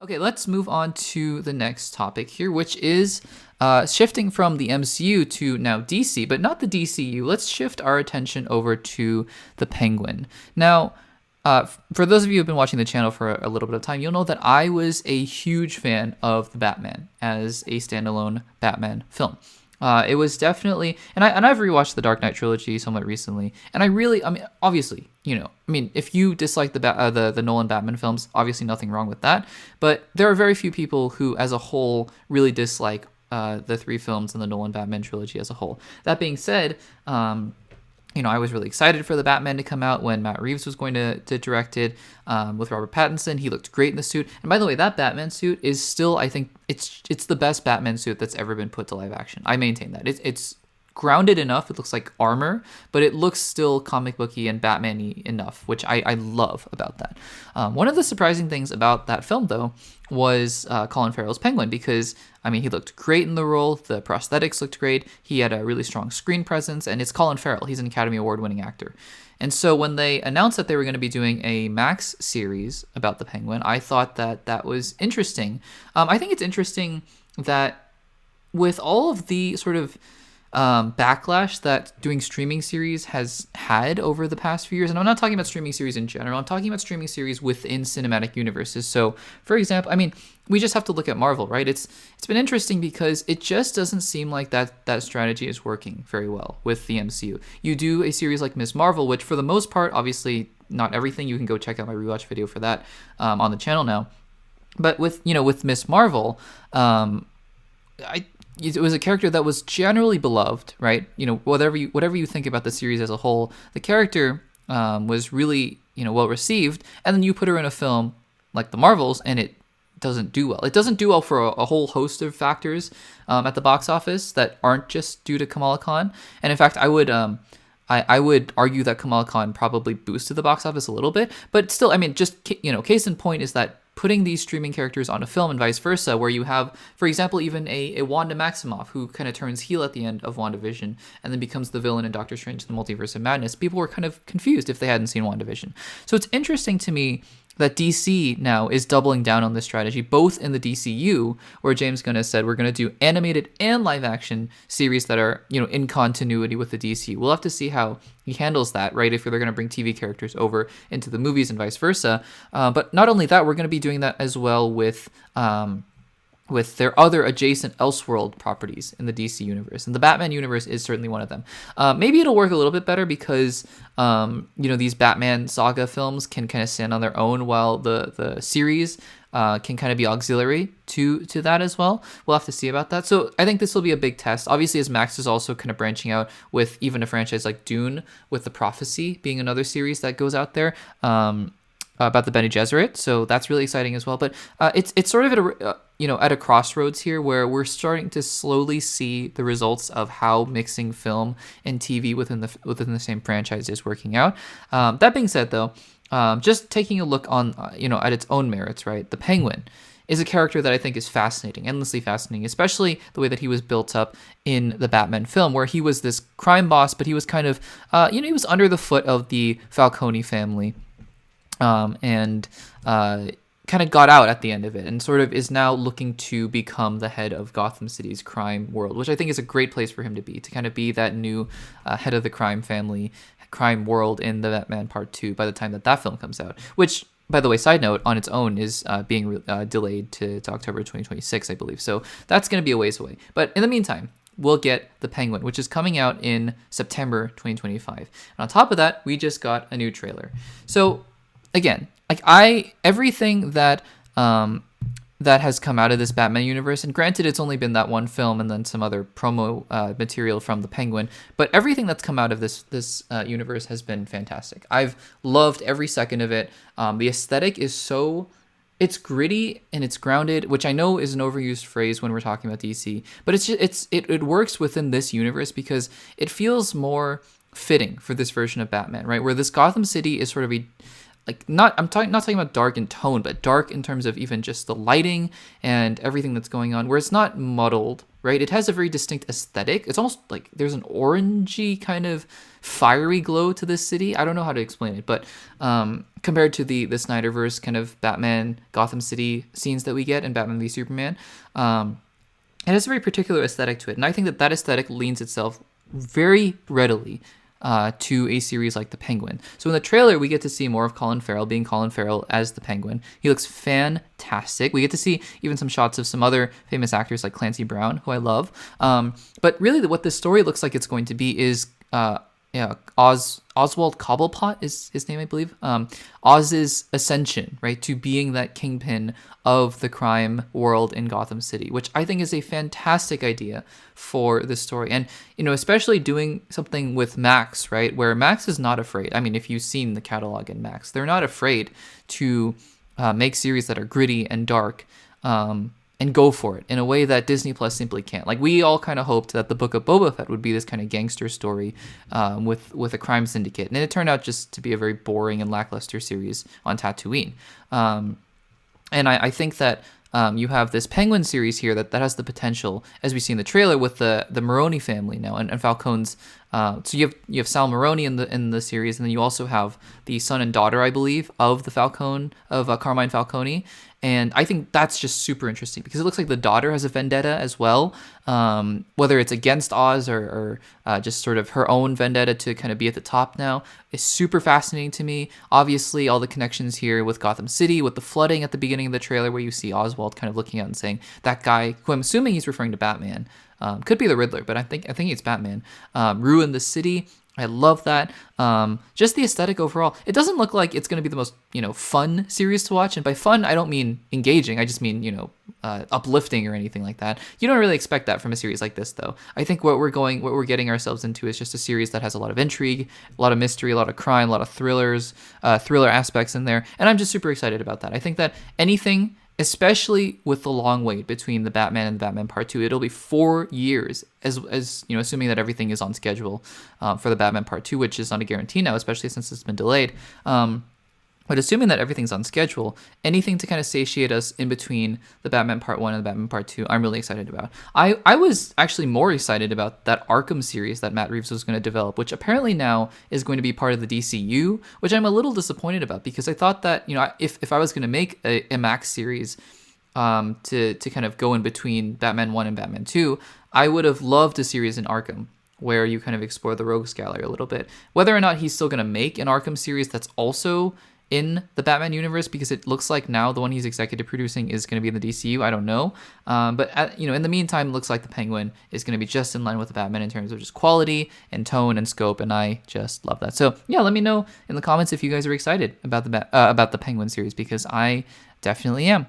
Okay, let's move on to the next topic here, which is shifting from the MCU to now DC, but not the DCU. Let's shift our attention over to the Penguin. Now, for those of you who've been watching the channel for a little bit of time, you'll know that I was a huge fan of the Batman as a standalone Batman film. It was definitely, and I've rewatched the Dark Knight trilogy somewhat recently, and I mean, obviously, if you dislike the Nolan Batman films, obviously nothing wrong with that. But there are very few people who, as a whole, really dislike the three films in the Nolan Batman trilogy as a whole. That being said, I was really excited for the Batman to come out when Matt Reeves was going to direct it with Robert Pattinson. He looked great in the suit. And by the way, that Batman suit is still, I think, it's the best Batman suit that's ever been put to live action. I maintain that. It's grounded enough. It looks like armor, but it looks still comic booky and Batman-y enough, which I love about that. One of the surprising things about that film, though, was Colin Farrell's Penguin, because he looked great in the role. The prosthetics looked great. He had a really strong screen presence, and it's Colin Farrell. He's an Academy Award-winning actor. And so when they announced that they were going to be doing a Max series about the Penguin, I thought that was interesting. I think it's interesting that with all of the sort of backlash that doing streaming series has had over the past few years, and I'm not talking about streaming series in general, I'm talking about streaming series within cinematic universes. So, for example, we just have to look at Marvel, right? It's been interesting because it just doesn't seem like that strategy is working very well with the MCU. You do a series like Ms. Marvel, which for the most part, obviously not everything, you can go check out my rewatch video for that on the channel now. But with Ms. Marvel, it was a character that was generally beloved, right? Whatever you think about the series as a whole, the character was really well received, and then you put her in a film like the Marvels, and it doesn't do well. It doesn't do well for a whole host of factors at the box office that aren't just due to Kamala Khan. And in fact, I would argue that Kamala Khan probably boosted the box office a little bit, but still, just case in point is that putting these streaming characters on a film and vice versa, where you have, for example, even a Wanda Maximoff who kind of turns heel at the end of WandaVision and then becomes the villain in Doctor Strange: The Multiverse of Madness, people were kind of confused if they hadn't seen WandaVision. So it's interesting to me that DC now is doubling down on this strategy, both in the DCU, where James Gunn has said we're going to do animated and live action series that are, in continuity with the DC. We'll have to see how he handles that, right? If they're going to bring TV characters over into the movies and vice versa. But not only that, we're going to be doing that as well with their other adjacent Elseworld properties in the DC universe. And the Batman universe is certainly one of them. Maybe it'll work a little bit better because, these Batman saga films can kind of stand on their own while the series can kind of be auxiliary to that as well. We'll have to see about that. So I think this will be a big test. Obviously, as Max is also kind of branching out with even a franchise like Dune, with The Prophecy being another series that goes out there. About the Bene Gesserit, so that's really exciting as well. But it's sort of at a crossroads here, where we're starting to slowly see the results of how mixing film and TV within the same franchise is working out. That being said, though, just taking a look on at its own merits, right? The Penguin is a character that I think is fascinating, endlessly fascinating, especially the way that he was built up in the Batman film, where he was this crime boss, but he was kind of he was under the foot of the Falcone family. And kind of got out at the end of it, and sort of is now looking to become the head of Gotham City's crime world, which I think is a great place for him to kind of be that new head of the crime world in the Batman Part 2 by the time that film comes out, which, by the way, side note, on its own is being delayed to October 2026, I believe. So that's going to be a ways away. But in the meantime, we'll get The Penguin, which is coming out in September 2025. And on top of that, we just got a new trailer. So again, everything that has come out of this Batman universe, and granted it's only been that one film and then some other promo material from the Penguin, but everything that's come out of this universe has been fantastic. I've loved every second of it. The aesthetic is it's gritty and it's grounded, which I know is an overused phrase when we're talking about DC, but it works within this universe because it feels more fitting for this version of Batman, right? Where this Gotham City is sort of like not not talking about dark in tone, but dark in terms of even just the lighting and everything that's going on, where it's not muddled, right? It has a very distinct aesthetic. It's almost like there's an orangey kind of fiery glow to this city. I don't know how to explain it, but compared to the Snyderverse kind of Batman Gotham City scenes that we get in Batman v Superman, it has a very particular aesthetic to it, and I think that aesthetic leans itself very readily to a series like The Penguin. So in the trailer, we get to see more of Colin Farrell being Colin Farrell as the Penguin. He looks fantastic. We get to see even some shots of some other famous actors like Clancy Brown, who I love. But really, what this story looks like it's going to be is Oswald Cobblepot is his name, I believe. Oz's ascension, right, to being that kingpin of the crime world in Gotham City, which I think is a fantastic idea for this story. And, especially doing something with Max, right, where Max is not afraid. I mean, if you've seen the catalog in Max, they're not afraid to make series that are gritty and dark, and go for it in a way that Disney Plus simply can't. Like, we all kind of hoped that the Book of Boba Fett would be this kind of gangster story with a crime syndicate, and it turned out just to be a very boring and lackluster series on Tatooine. And I think that you have this Penguin series here that has the potential, as we see in the trailer, with the Maroni family now and Falcone's. So you have Sal Maroni in the series, and then you also have the son and daughter, I believe, of the Falcone of Carmine Falcone. And I think that's just super interesting because it looks like the daughter has a vendetta as well, whether it's against Oz or just sort of her own vendetta to kind of be at the top now is super fascinating to me. Obviously, all the connections here with Gotham City, with the flooding at the beginning of the trailer where you see Oswald kind of looking out and saying, that guy, who I'm assuming he's referring to Batman, could be the Riddler, but I think it's Batman, ruined the city. I love that. Just the aesthetic overall. It doesn't look like it's going to be the most, fun series to watch. And by fun, I don't mean engaging. I just mean, uplifting or anything like that. You don't really expect that from a series like this, though. I think what we're getting ourselves into is just a series that has a lot of intrigue, a lot of mystery, a lot of crime, a lot of thriller aspects in there. And I'm just super excited about that. I think that anything, especially with the long wait between the Batman and the Batman Part 2, it'll be 4 years, as assuming that everything is on schedule for the Batman Part 2, which is not a guarantee now, especially since it's been delayed. But assuming that everything's on schedule, anything to kind of satiate us in between the Batman Part 1 and the Batman Part 2, I'm really excited about. I was actually more excited about that Arkham series that Matt Reeves was going to develop, which apparently now is going to be part of the DCU, which I'm a little disappointed about because I thought that, if I was going to make a Max series to kind of go in between Batman 1 and Batman 2, I would have loved a series in Arkham where you kind of explore the Rogues Gallery a little bit. Whether or not he's still going to make an Arkham series that's also in the Batman universe, because it looks like now the one he's executive producing is going to be in the DCU. I don't know. But in the meantime, it looks like the Penguin is going to be just in line with the Batman in terms of just quality and tone and scope, and I just love that. So yeah, let me know in the comments if you guys are excited about the Penguin series, because I definitely am.